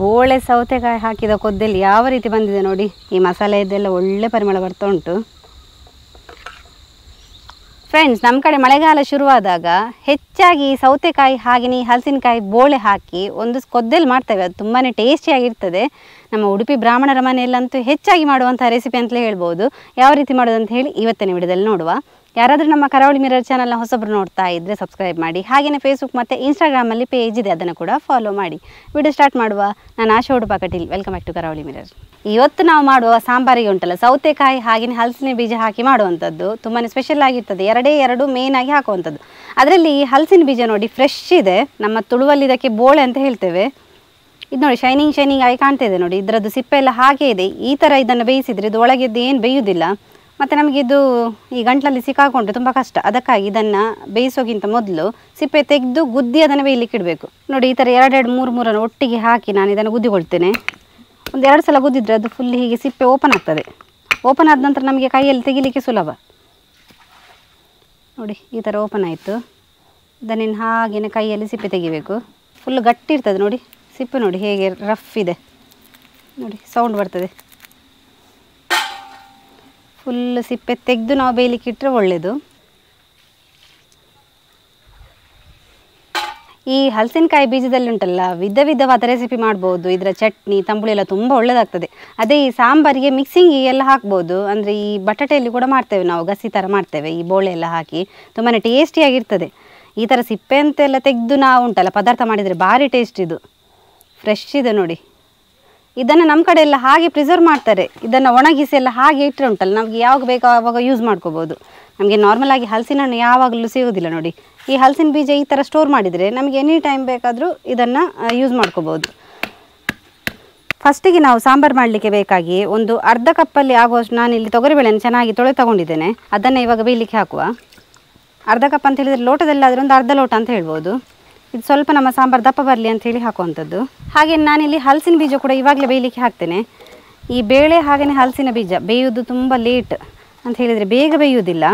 ಬೋಳೆ ಸೌತೆಕಾಯಿ ಹಾಕಿದ ಕೊದ್ದಲ್ಲಿ ಯಾವ ರೀತಿ ಬಂದಿದೆ ನೋಡಿ. ಈ ಮಸಾಲೆಯದ್ದೆಲ್ಲ ಒಳ್ಳೆ ಪರಿಮಳ ಬರ್ತಾ ಉಂಟು. ಫ್ರೆಂಡ್ಸ್, ನಮ್ಮ ಕಡೆ ಮಳೆಗಾಲ ಶುರುವಾದಾಗ ಹೆಚ್ಚಾಗಿ ಸೌತೆಕಾಯಿ ಹಾಗೆಯೇ ಹಲಸಿನಕಾಯಿ ಬೋಳೆ ಹಾಕಿ ಒಂದು ಕೊದ್ದಲ್ಲಿ ಮಾಡ್ತೇವೆ. ಅದು ತುಂಬಾ ಟೇಸ್ಟಿಯಾಗಿರ್ತದೆ. ನಮ್ಮ ಉಡುಪಿ ಬ್ರಾಹ್ಮಣರ ಮನೆಯಲ್ಲಂತೂ ಹೆಚ್ಚಾಗಿ ಮಾಡುವಂಥ ರೆಸಿಪಿ ಅಂತಲೇ ಹೇಳ್ಬೋದು. ಯಾವ ರೀತಿ ಮಾಡೋದಂತ ಹೇಳಿ ಇವತ್ತಿನ ವಿಡಿಯೋದಲ್ಲಿ ನೋಡುವ. ಯಾರಾದರೂ ನಮ್ಮ ಕರಾವಳಿ ಮಿರರ್ ಚಾನಲ್ನ ಹೊಸಬ್ರು ನೋಡ್ತಾ ಇದ್ದರೆ ಸಬ್ಸ್ಕ್ರೈಬ್ ಮಾಡಿ. ಹಾಗೆಯೇ ಫೇಸ್ಬುಕ್ ಮತ್ತು ಇನ್ಸ್ಟಾಗ್ರಾಮಲ್ಲಿ ಪೇಜ್ ಇದೆ, ಅದನ್ನು ಕೂಡ ಫಾಲೋ ಮಾಡಿ. ವಿಡಿಯೋ ಸ್ಟಾರ್ಟ್ ಮಾಡುವ. ನಾನು Asha Udupa Kateel. Welcome back to Karavali Mirror. ಇವತ್ತು ನಾವು ಮಾಡುವ ಸಾಂಬಾರಿಗೆ ಉಂಟಲ್ಲ, ಸೌತೆಕಾಯಿ ಹಾಗೆಯೇ ಹಲಸಿನ ಬೀಜ ಹಾಕಿ ಮಾಡುವಂಥದ್ದು ತುಂಬಾ ಸ್ಪೆಷಲ್ ಆಗಿರ್ತದೆ. ಎರಡು ಮೇನ್ ಆಗಿ ಹಾಕುವಂಥದ್ದು. ಅದರಲ್ಲಿ ಈ ಹಲಸಿನ ಬೀಜ ನೋಡಿ ಫ್ರೆಶ್ ಇದೆ. ನಮ್ಮ ತುಳುವಲ್ಲಿ ಇದಕ್ಕೆ ಬೋಳೆ ಅಂತ ಹೇಳ್ತೇವೆ. ಇದು ನೋಡಿ ಶೈನಿಂಗ್ ಆಗಿ ಕಾಣ್ತಾ ಇದೆ ನೋಡಿ. ಇದರದ್ದು ಸಿಪ್ಪೆ ಎಲ್ಲ ಹಾಗೆ ಇದೆ. ಈ ಥರ ಇದನ್ನು ಬೇಯಿಸಿದರೆ ಇದು ಒಳಗೆದ್ದು ಏನು ಬೇಯುವುದಿಲ್ಲ. ಮತ್ತು ನಮಗೆ ಇದು ಈ ಗಂಟಲಲ್ಲಿ ಸಿಕ್ಕಾಕೊಂಡ್ರೆ ತುಂಬ ಕಷ್ಟ. ಅದಕ್ಕಾಗಿ ಇದನ್ನು ಬೇಯಿಸೋಕ್ಕಿಂತ ಮೊದಲು ಸಿಪ್ಪೆ ತೆಗೆದು ಗುದ್ದಿ ಅದನ್ನು ಬೇಯಲಿಕ್ಕೆ ಇಡಬೇಕು. ನೋಡಿ, ಈ ಥರ ಎರಡು ಮೂರನ್ನು ಒಟ್ಟಿಗೆ ಹಾಕಿ ನಾನು ಇದನ್ನು ಗುದ್ದಿಕೊಳ್ತೇನೆ. ಒಂದು 2 ಸಲ ಗುದ್ದಿದ್ರೆ ಅದು ಫುಲ್ ಹೀಗೆ ಸಿಪ್ಪೆ ಓಪನ್ ಆಗ್ತದೆ. ಓಪನ್ ಆದ ನಂತರ ನಮಗೆ ಕೈಯಲ್ಲಿ ತೆಗಿಲಿಕ್ಕೆ ಸುಲಭ. ನೋಡಿ, ಈ ಥರ ಓಪನ್ ಆಯಿತು. ಇದನ್ನೇನು ಹಾಗೇನೆ ಕೈಯಲ್ಲಿ ಸಿಪ್ಪೆ ತೆಗಿಬೇಕು. ಫುಲ್ ಗಟ್ಟಿ ಇರ್ತದೆ ನೋಡಿ ಸಿಪ್ಪೆ. ನೋಡಿ ಹೇಗೆ ರಫ್ ಇದೆ ನೋಡಿ, ಸೌಂಡ್ ಬರ್ತದೆ. ಫುಲ್ ಸಿಪ್ಪೆ ತೆಗೆದು ನಾವು ಬೇಯಲಿಕ್ಕೆ ಇಟ್ಟರೆ ಒಳ್ಳೆಯದು. ಈ ಹಲಸಿನಕಾಯಿ ಬೀಜದಲ್ಲಿ ಉಂಟಲ್ಲ, ವಿಧವಾದ ರೆಸಿಪಿ ಮಾಡ್ಬೋದು. ಇದರ ಚಟ್ನಿ ತಂಬುಳಿ ಎಲ್ಲ ತುಂಬ ಒಳ್ಳೆಯದಾಗ್ತದೆ. ಅದೇ ಈ ಸಾಂಬಾರಿಗೆ ಮಿಕ್ಸಿಂಗ್ ಎಲ್ಲ ಹಾಕ್ಬೋದು. ಅಂದರೆ ಈ ಬಟಾಟೆಯಲ್ಲಿ ಕೂಡ ಮಾಡ್ತೇವೆ ನಾವು, ಗಸಿ ಥರ ಮಾಡ್ತೇವೆ. ಈ ಬೋಳೆ ಎಲ್ಲ ಹಾಕಿ ತುಂಬಾ ಟೇಸ್ಟಿಯಾಗಿರ್ತದೆ. ಈ ಥರ ಸಿಪ್ಪೆ ಅಂತೆಲ್ಲ ತೆಗೆದು ನಾವು ಉಂಟಲ್ಲ ಪದಾರ್ಥ ಮಾಡಿದರೆ ಭಾರಿ ಟೇಸ್ಟ್. ಇದು ಫ್ರೆಶ್ ಇದೆ ನೋಡಿ. ಇದನ್ನು ನಮ್ಮ ಕಡೆ ಎಲ್ಲ ಹಾಗೆ ಪ್ರಿಸರ್ವ್ ಮಾಡ್ತಾರೆ. ಇದನ್ನು ಒಣಗಿಸಿ ಎಲ್ಲ ಹಾಗೆ ಇಟ್ಟರೆ ಉಂಟಲ್ಲ, ನಮಗೆ ಯಾವಾಗ ಬೇಕೋ ಆವಾಗ ಯೂಸ್ ಮಾಡ್ಕೋಬೋದು. ನಮಗೆ ನಾರ್ಮಲಾಗಿ ಹಲಸಿನ ಹಣ್ಣು ಯಾವಾಗಲೂ ಸಿಗೋದಿಲ್ಲ ನೋಡಿ. ಈ ಹಲಸಿನ ಬೀಜ ಈ ಥರ ಸ್ಟೋರ್ ಮಾಡಿದರೆ ನಮಗೆ ಎನಿ ಟೈಮ್ ಬೇಕಾದರೂ ಇದನ್ನು ಯೂಸ್ ಮಾಡ್ಕೋಬೋದು. ಫಸ್ಟಿಗೆ ನಾವು ಸಾಂಬಾರು ಮಾಡಲಿಕ್ಕೆ ಬೇಕಾಗಿ ಒಂದು ಅರ್ಧ ಕಪ್ಪಲ್ಲಿ ಆಗುವಷ್ಟು ನಾನಿಲ್ಲಿ ತೊಗರಿಬೇಳೆಯನ್ನು ಚೆನ್ನಾಗಿ ತೊಳೆದು ತಗೊಂಡಿದ್ದೇನೆ. ಅದನ್ನು ಇವಾಗ ಬೇಯಲಿಕ್ಕೆ ಹಾಕುವ. ಅರ್ಧ ಕಪ್ ಅಂತ ಹೇಳಿದರೆ ಲೋಟದಲ್ಲಾದರೆ ಒಂದು ಅರ್ಧ ಲೋಟ ಅಂತ ಹೇಳ್ಬೋದು. ಇದು ಸ್ವಲ್ಪ ನಮ್ಮ ಸಾಂಬಾರು ದಪ್ಪ ಬರಲಿ ಅಂಥೇಳಿ ಹಾಕುವಂಥದ್ದು. ಹಾಗೆ ನಾನಿಲ್ಲಿ ಹಲಸಿನ ಬೀಜ ಕೂಡ ಇವಾಗಲೇ ಬೇಯಲಿಕ್ಕೆ ಹಾಕ್ತೇನೆ. ಈ ಬೇಳೆ ಹಾಗೆಯೇ ಹಲಸಿನ ಬೀಜ ಬೇಯುವುದು ತುಂಬ ಲೇಟ್ ಅಂತ ಹೇಳಿದರೆ ಬೇಗ ಬೇಯುವುದಿಲ್ಲ.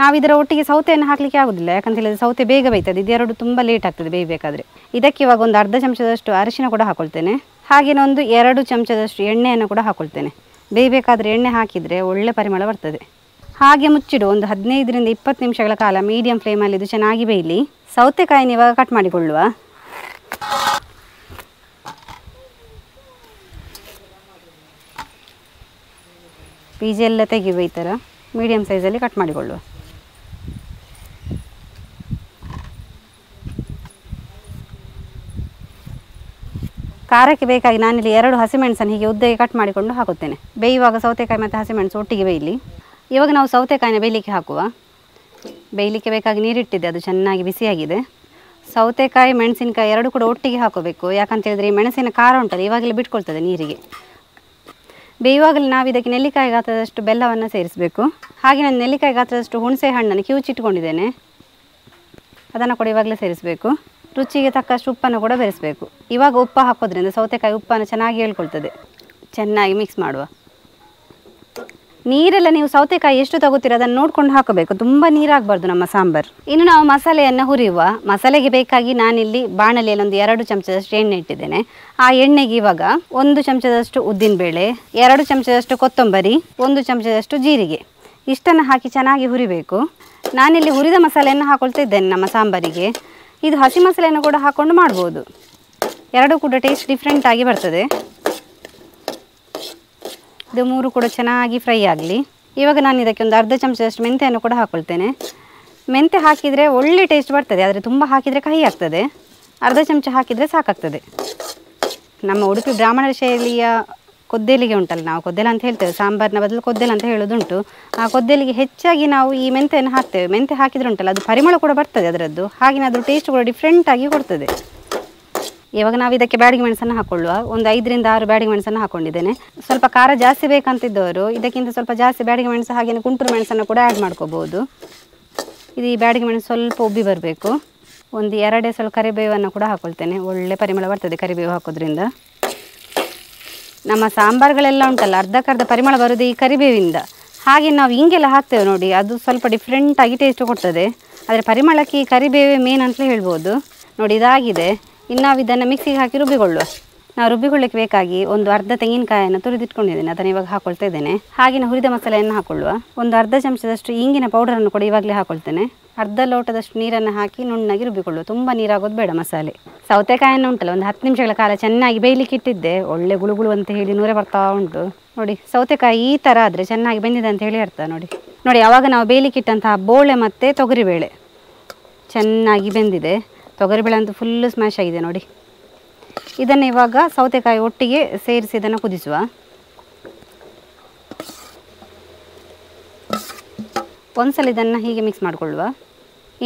ನಾವು ಇದರ ಒಟ್ಟಿಗೆ ಸೌತೆಯನ್ನು ಹಾಕಲಿಕ್ಕೆ ಆಗೋದಿಲ್ಲ, ಯಾಕಂತ ಹೇಳಿದರೆ ಸೌತೆ ಬೇಗ ಬೇಯ್ತದೆ. ಇದೆರಡು ತುಂಬ ಲೇಟ್ ಆಗ್ತದೆ ಬೇಯಬೇಕಾದ್ರೆ. ಇದಕ್ಕೆ ಇವಾಗ ಒಂದು ಅರ್ಧ ಚಮಚದಷ್ಟು ಅರಿಶಿನ ಕೂಡ ಹಾಕ್ಕೊಳ್ತೇನೆ. ಹಾಗೆಯೇ ಒಂದು 2 ಚಮಚದಷ್ಟು ಎಣ್ಣೆಯನ್ನು ಕೂಡ ಹಾಕ್ಕೊಳ್ತೇನೆ. ಬೇಯಬೇಕಾದ್ರೆ ಎಣ್ಣೆ ಹಾಕಿದರೆ ಒಳ್ಳೆ ಪರಿಮಳ ಬರ್ತದೆ. ಹಾಗೆ ಮುಚ್ಚಿಡು. ಒಂದು 15ರಿಂದ 20 ನಿಮಿಷಗಳ ಕಾಲ ಮೀಡಿಯಂ ಫ್ಲೇಮಲ್ಲಿ ಇದು ಚೆನ್ನಾಗಿ ಬೇಯಲಿ. ಸೌತೆಕಾಯಿನ ಇವಾಗ ಕಟ್ ಮಾಡಿಕೊಳ್ಳುವ. ಬೀಜ ಎಲ್ಲ ತೆಗಿಯುವ. ಈ ಥರ ಮೀಡಿಯಂ ಸೈಜಲ್ಲಿ ಕಟ್ ಮಾಡಿಕೊಳ್ಳುವ. ಖಾರಕ್ಕೆ ಬೇಕಾಗಿ ನಾನಿಲ್ಲಿ 2 ಹಸಿಮೆಣಸನ್ನು ಹೀಗೆ ಉದ್ದಗೆ ಕಟ್ ಮಾಡಿಕೊಂಡು ಹಾಕುತ್ತೇನೆ. ಬೇಯುವಾಗ ಸೌತೆಕಾಯಿ ಮತ್ತು ಹಸಿಮೆಣಸು ಒಟ್ಟಿಗೆ ಬೇಯಲಿ. ಇವಾಗ ನಾವು ಸೌತೆಕಾಯಿನ ಬೇಯಲಿಕ್ಕೆ ಹಾಕುವ. ಬೇಯಲಿಕ್ಕೆ ಬೇಕಾಗಿ ನೀರಿಟ್ಟಿದ್ದೆ, ಅದು ಚೆನ್ನಾಗಿ ಬಿಸಿಯಾಗಿದೆ. ಸೌತೆಕಾಯಿ ಮೆಣಸಿನಕಾಯಿ 2 ಕೂಡ ಒಟ್ಟಿಗೆ ಹಾಕೋಬೇಕು. ಯಾಕಂತ ಹೇಳಿದರೆ ಈ ಮೆಣಸಿನ ಖಾರ ಉಂಟಲ್ಲ ಇವಾಗಲೇ ಬಿಟ್ಕೊಳ್ತದೆ ನೀರಿಗೆ. ಬೇಯುವಾಗಲೇ ನಾವು ಇದಕ್ಕೆ ನೆಲ್ಲಿಕಾಯಿ ಗಾತ್ರದಷ್ಟು ಬೆಲ್ಲವನ್ನು ಸೇರಿಸಬೇಕು. ಹಾಗೆ ನಾನು ನೆಲ್ಲಿಕಾಯಿ ಗಾತ್ರದಷ್ಟು ಹುಣಸೆ ಹಣ್ಣನ್ನು ಕಿವುಚಿಟ್ಕೊಂಡಿದ್ದೇನೆ, ಅದನ್ನು ಕೂಡ ಇವಾಗಲೇ ಸೇರಿಸಬೇಕು. ರುಚಿಗೆ ತಕ್ಕಷ್ಟು ಉಪ್ಪನ್ನು ಕೂಡ ಬೆರೆಸಬೇಕು. ಇವಾಗ ಉಪ್ಪು ಹಾಕೋದ್ರಿಂದ ಸೌತೆಕಾಯಿ ಉಪ್ಪನ್ನು ಚೆನ್ನಾಗಿ ಹೇಳ್ಕೊಳ್ತದೆ. ಚೆನ್ನಾಗಿ ಮಿಕ್ಸ್ ಮಾಡುವ. ನೀರೆಲ್ಲ ನೀವು ಸೌತೆಕಾಯಿ ಎಷ್ಟು ತಗೋತೀರ ಅದನ್ನು ನೋಡ್ಕೊಂಡು ಹಾಕಬೇಕು. ತುಂಬ ನೀರಾಗಬಾರ್ದು ನಮ್ಮ ಸಾಂಬಾರು. ಇನ್ನು ನಾವು ಮಸಾಲೆಯನ್ನು ಹುರಿಯುವ. ಮಸಾಲೆಗೆ ಬೇಕಾಗಿ ನಾನಿಲ್ಲಿ ಬಾಣಲೆಯಲ್ಲಿ ಒಂದು 2 ಚಮಚದಷ್ಟು ಎಣ್ಣೆ ಇಟ್ಟಿದ್ದೇನೆ. ಆ ಎಣ್ಣೆಗೆ ಇವಾಗ 1 ಚಮಚದಷ್ಟು ಉದ್ದಿನಬೇಳೆ, 2 ಚಮಚದಷ್ಟು ಕೊತ್ತಂಬರಿ, 1 ಚಮಚದಷ್ಟು ಜೀರಿಗೆ ಇಷ್ಟನ್ನು ಹಾಕಿ ಚೆನ್ನಾಗಿ ಹುರಿಬೇಕು. ನಾನಿಲ್ಲಿ ಹುರಿದ ಮಸಾಲೆಯನ್ನು ಹಾಕೊಳ್ತಾ ಇದ್ದೇನೆ ನಮ್ಮ ಸಾಂಬಾರಿಗೆ. ಇದು ಹಸಿ ಮಸಾಲೆಯನ್ನು ಕೂಡ ಹಾಕ್ಕೊಂಡು ಮಾಡ್ಬೋದು. 2 ಕೂಡ ಟೇಸ್ಟ್ ಡಿಫ್ರೆಂಟ್ ಆಗಿ ಬರ್ತದೆ. ಇದು 3 ಕೂಡ ಚೆನ್ನಾಗಿ ಫ್ರೈ ಆಗಲಿ. ಇವಾಗ ನಾನು ಇದಕ್ಕೆ ಒಂದು ಅರ್ಧ ಚಮಚದಷ್ಟು ಮೆಂತ್ಯವನ್ನು ಕೂಡ ಹಾಕ್ಕೊಳ್ತೇನೆ. ಮೆಂತ್ಯ ಹಾಕಿದರೆ ಒಳ್ಳೆ ಟೇಸ್ಟ್ ಬರ್ತದೆ, ಆದರೆ ತುಂಬ ಹಾಕಿದರೆ ಕಹಿ ಆಗ್ತದೆ. ಅರ್ಧ ಚಮಚ ಹಾಕಿದರೆ ಸಾಕಾಗ್ತದೆ. ನಮ್ಮ ಉಡುಪಿ ಬ್ರಾಹ್ಮಣರ ಶೈಲಿಯ ಕೊದ್ದೆಲಿಗೆ ಉಂಟಲ್ಲ, ನಾವು ಕೊದ್ದೆಲ ಅಂತ ಹೇಳ್ತೇವೆ, ಸಾಂಬಾರಿನ ಬದಲು ಕೊದ್ದೆಲ ಅಂತ ಹೇಳೋದುಂಟು. ಆ ಕೊದ್ದೆಲಿಗೆ ಹೆಚ್ಚಾಗಿ ನಾವು ಈ ಮೆಂತ್ಯವನ್ನು ಹಾಕ್ತೇವೆ. ಮೆಂತ್ಯ ಹಾಕಿದ್ರೆ ಉಂಟಲ್ಲ ಅದು ಪರಿಮಳ ಕೂಡ ಬರ್ತದೆ ಅದರದ್ದು, ಹಾಗೆ ಅದ್ರ ಟೇಸ್ಟ್ ಕೂಡ ಡಿಫ್ರೆಂಟಾಗಿ ಕೊಡ್ತದೆ. ಇವಾಗ ನಾವು ಇದಕ್ಕೆ ಬ್ಯಾಡಗಿ ಮೆಣಸನ್ನು ಹಾಕೊಳ್ಳುವ. ಒಂದು 5ರಿಂದ 6 ಬ್ಯಾಡಗಿ ಮೆಣಸನ್ನು ಹಾಕ್ಕೊಂಡಿದ್ದೇನೆ. ಸ್ವಲ್ಪ ಖಾರ ಜಾಸ್ತಿ ಬೇಕಂತಿದ್ದವರು ಇದಕ್ಕಿಂತ ಸ್ವಲ್ಪ ಜಾಸ್ತಿ ಬ್ಯಾಡಗಿ ಮೆಣಸು ಹಾಗೆಯೇ ಗುಂಟೂರು ಮೆಣಸನ್ನು ಕೂಡ ಆ್ಯಡ್ ಮಾಡ್ಕೋಬೋದು. ಇದು ಈ ಬ್ಯಾಡಗಿ ಮೆಣಸು ಸ್ವಲ್ಪ ಉಬ್ಬಿ ಬರಬೇಕು. ಒಂದು 2 ಎಸಳು ಕರಿಬೇವನ್ನು ಕೂಡ ಹಾಕ್ಕೊಳ್ತೇನೆ. ಒಳ್ಳೆ ಪರಿಮಳ ಬರ್ತದೆ ಕರಿಬೇವು ಹಾಕೋದ್ರಿಂದ. ನಮ್ಮ ಸಾಂಬಾರುಗಳೆಲ್ಲ ಉಂಟಲ್ಲ ಅರ್ಧಕ್ಕರ್ಧ ಪರಿಮಳ ಬರೋದು ಈ ಕರಿಬೇವಿಂದ. ಹಾಗೆ ನಾವು ಹಿಂಗೆಲ್ಲ ಹಾಕ್ತೇವೆ ನೋಡಿ, ಅದು ಸ್ವಲ್ಪ ಡಿಫ್ರೆಂಟಾಗಿ ಟೇಸ್ಟ್ ಕೊಡ್ತದೆ. ಆದರೆ ಪರಿಮಳಕ್ಕೆ ಈ ಕರಿಬೇವೇ ಮೇನ್ ಅಂತಲೇ ಹೇಳ್ಬೋದು. ನೋಡಿ ಇದಾಗಿದೆ. ಇನ್ನು ನಾವು ಇದನ್ನು ಮಿಕ್ಸಿಗೆ ಹಾಕಿ ರುಬ್ಬಿಕೊಳ್ಳುವ. ನಾವು ರುಬ್ಬಿಕೊಳ್ಳಿಕ್ಕೆ ಬೇಕಾಗಿ ಒಂದು ಅರ್ಧ ತೆಂಗಿನಕಾಯನ್ನು ತುರಿದಿಟ್ಕೊಂಡಿದ್ದೇನೆ, ಅದನ್ನು ಇವಾಗ ಹಾಕೊಳ್ತಾ ಇದ್ದೇನೆ. ಹಾಗೆಯೇ ಹುರಿದ ಮಸಾಲೆಯನ್ನು ಹಾಕೊಳ್ಳುವ. ಒಂದು ಅರ್ಧ ಚಮಚದಷ್ಟು ಇಂಗಿನ ಪೌಡರನ್ನು ಕೂಡ ಇವಾಗಲೇ ಹಾಕೊಳ್ತೇನೆ. ಅರ್ಧ ಲೋಟದಷ್ಟು ನೀರನ್ನು ಹಾಕಿ ನುಣ್ಣಗೆ ರುಬ್ಬಿಕೊಳ್ಳುವ. ತುಂಬ ನೀರಾಗೋದು ಬೇಡ ಮಸಾಲೆ. ಸೌತೆಕಾಯನ್ನು ಉಂಟಲ್ಲ, ಒಂದು 10 ನಿಮಿಷಗಳ ಕಾಲ ಚೆನ್ನಾಗಿ ಬೇಯಲಿಕ್ಕೆ ಇಟ್ಟಿದ್ದೆ. ಒಳ್ಳೆ ಗುಳುಗುಳು ಅಂತ ಹೇಳಿ ನೂರೇ ಬರ್ತಾ ಉಂಟು ನೋಡಿ. ಸೌತೆಕಾಯಿ ಈ ಥರ ಆದರೆ ಚೆನ್ನಾಗಿ ಬೆಂದಿದೆ ಅಂತ ಹೇಳಿ ಅರ್ಥ ನೋಡಿ. ಆವಾಗ ನಾವು ಬೇಯಲಿಕ್ಕೆ ಇಟ್ಟಂತಹ ಬೋಳೆ ಮತ್ತು ತೊಗರಿಬೇಳೆ ಚೆನ್ನಾಗಿ ಬೆಂದಿದೆ. ತೊಗರಿಬೇಳೆ ಅಂತೂ ಫುಲ್ಲು ಸ್ಮ್ಯಾಶ್ ಆಗಿದೆ ನೋಡಿ. ಇದನ್ನು ಇವಾಗ ಸೌತೆಕಾಯಿ ಒಟ್ಟಿಗೆ ಸೇರಿಸಿ ಇದನ್ನು ಕುದಿಸುವ. ಒಂದ್ಸಲ ಇದನ್ನು ಹೀಗೆ ಮಿಕ್ಸ್ ಮಾಡಿಕೊಳ್ಳುವ.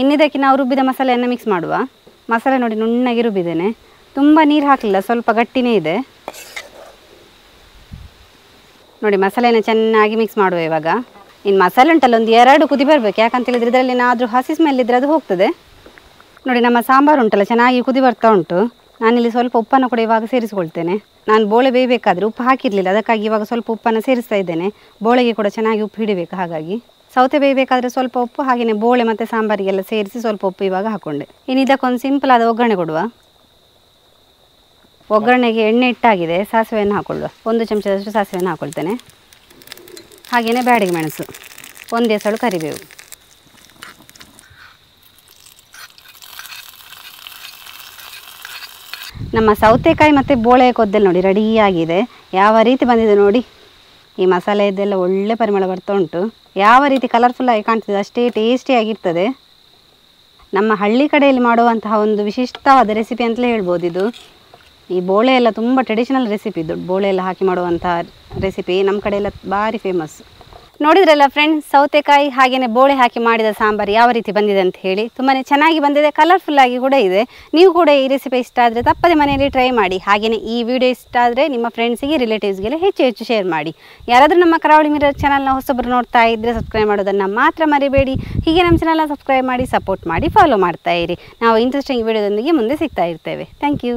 ಇನ್ನಿದಕ್ಕೆ ನಾವು ರುಬ್ಬಿದ ಮಸಾಲೆಯನ್ನು ಮಿಕ್ಸ್ ಮಾಡುವ. ಮಸಾಲೆ ನೋಡಿ ನುಣ್ಣಗೆ ರುಬ್ಬಿದ್ದೇನೆ, ತುಂಬ ನೀರು ಹಾಕಲಿಲ್ಲ, ಸ್ವಲ್ಪ ಗಟ್ಟಿನೇ ಇದೆ ನೋಡಿ. ಮಸಾಲೆನ ಚೆನ್ನಾಗಿ ಮಿಕ್ಸ್ ಮಾಡುವ. ಇವಾಗ ಇನ್ನು ಮಸಾಲೆ ಉಂಟಲ್ಲ, ಒಂದು 2 ಕುದಿ ಬರಬೇಕು. ಯಾಕಂತ ಹೇಳಿದರೆ ಇದರಲ್ಲಿ ಏನಾದರೂ ಹಸಿ ಸ್ಮೆಲ್ ಇದ್ದರೆ ಅದು ಹೋಗ್ತದೆ ನೋಡಿ. ನಮ್ಮ ಸಾಂಬಾರು ಉಂಟಲ್ಲ ಚೆನ್ನಾಗಿ ಕುದಿ ಬರ್ತಾ ಉಂಟು. ನಾನಿಲ್ಲಿ ಸ್ವಲ್ಪ ಉಪ್ಪನ್ನು ಕೂಡ ಇವಾಗ ಸೇರಿಸ್ಕೊಳ್ತೇನೆ. ನಾನು ಬೋಳೆ ಬೇಯಬೇಕಾದ್ರೆ ಉಪ್ಪು ಹಾಕಿರಲಿಲ್ಲ, ಅದಕ್ಕಾಗಿ ಇವಾಗ ಸ್ವಲ್ಪ ಉಪ್ಪನ್ನು ಸೇರಿಸ್ತಾ ಇದ್ದೇನೆ. ಬೋಳೆಗೆ ಕೂಡ ಚೆನ್ನಾಗಿ ಉಪ್ಪು ಹಿಡಿಬೇಕು. ಹಾಗಾಗಿ ಸೌತೆ ಬೇಯಬೇಕಾದ್ರೆ ಸ್ವಲ್ಪ ಉಪ್ಪು, ಹಾಗೆಯೇ ಬೋಳೆ ಮತ್ತು ಸಾಂಬಾರಿಗೆಲ್ಲ ಸೇರಿಸಿ ಸ್ವಲ್ಪ ಉಪ್ಪು ಇವಾಗ ಹಾಕ್ಕೊಂಡೆ. ಇನ್ನು ಇದಕ್ಕೊಂದು ಸಿಂಪಲ್ ಆದ ಒಗ್ಗರಣೆ ಕೊಡುವ. ಒಗ್ಗರಣೆಗೆ ಎಣ್ಣೆ ಇಟ್ಟಾಗಿದೆ. ಸಾಸಿವೆಯನ್ನು ಹಾಕೊಳ್ಳುವ. 1 ಚಮಚದಷ್ಟು ಸಾಸಿವೆಯನ್ನು ಹಾಕ್ಕೊಳ್ತೇನೆ. ಹಾಗೆಯೇ ಬ್ಯಾಡಿಗೆ ಮೆಣಸು, 1 ಎಸಳು ಕರಿಬೇವು. ನಮ್ಮ ಸೌತೆಕಾಯಿ ಮತ್ತು ಬೋಳೆ ಕೊದ್ದೆಲ್ಲ ನೋಡಿ ರೆಡಿಯಾಗಿದೆ. ಯಾವ ರೀತಿ ಬಂದಿದೆ ನೋಡಿ. ಈ ಮಸಾಲೆಯದ್ದೆಲ್ಲ ಒಳ್ಳೆ ಪರಿಮಳ ಬರ್ತಾ ಉಂಟು. ಯಾವ ರೀತಿ ಕಲರ್ಫುಲ್ಲಾಗಿ ಕಾಣ್ತಿದೆ ಅಷ್ಟೇ ಟೇಸ್ಟಿಯಾಗಿರ್ತದೆ. ನಮ್ಮ ಹಳ್ಳಿ ಕಡೆಯಲ್ಲಿ ಮಾಡುವಂತಹ ಒಂದು ವಿಶಿಷ್ಟವಾದ ರೆಸಿಪಿ ಅಂತಲೇ ಹೇಳ್ಬೋದು ಇದು. ಈ ಬೋಳೆ ಎಲ್ಲ ತುಂಬ ಟ್ರೆಡಿಷನಲ್ ರೆಸಿಪಿ ಇದು. ಬೋಳೆ ಎಲ್ಲ ಹಾಕಿ ಮಾಡುವಂತಹ ರೆಸಿಪಿ ನಮ್ಮ ಕಡೆ ಎಲ್ಲ ಭಾರಿ ಫೇಮಸ್. ನೋಡಿದ್ರಲ್ಲ ಫ್ರೆಂಡ್ಸ್, ಸೌತೆಕಾಯಿ ಹಾಗೆಯೇ ಬೋಳೆ ಹಾಕಿ ಮಾಡಿದ ಸಾಂಬಾರು ಯಾವ ರೀತಿ ಬಂದಿದೆ ಅಂತ ಹೇಳಿ. ತುಂಬಾ ಚೆನ್ನಾಗಿ ಬಂದಿದೆ, ಕಲರ್ಫುಲ್ಲಾಗಿ ಕೂಡ ಇದೆ. ನೀವು ಕೂಡ ಈ ರೆಸಿಪಿ ಇಷ್ಟ ಆದರೆ ತಪ್ಪದೆ ಮನೆಯಲ್ಲಿ ಟ್ರೈ ಮಾಡಿ. ಹಾಗೆಯೇ ಈ ವಿಡಿಯೋ ಇಷ್ಟ ಆದರೆ ನಿಮ್ಮ ಫ್ರೆಂಡ್ಸಿಗೆ, ರಿಲೇಟಿವ್ಸ್ಗೆಲ್ಲ ಹೆಚ್ಚು ಶೇರ್ ಮಾಡಿ. ಯಾರಾದರೂ ನಮ್ಮ ಕರಾವಳಿ ಮಿರರ್ ಚಾನಲ್ನ ಹೊಸಬರು ನೋಡ್ತಾ ಇದ್ದರೆ ಸಬ್ಸ್ಕ್ರೈಬ್ ಮಾಡೋದನ್ನು ಮಾತ್ರ ಮರಿಬೇಡಿ. ಹೀಗೆ ನಮ್ಮ ಚಾನಲ್ನ ಸಬ್ಸ್ಕ್ರೈಬ್ ಮಾಡಿ, ಸಪೋರ್ಟ್ ಮಾಡಿ, ಫಾಲೋ ಮಾಡ್ತಾ ಇರಿ. ನಾವು ಇಂಟ್ರೆಸ್ಟಿಂಗ್ ವಿಡಿಯೋದೊಂದಿಗೆ ಮುಂದೆ ಸಿಗ್ತಾ ಇರ್ತೇವೆ. Thank you.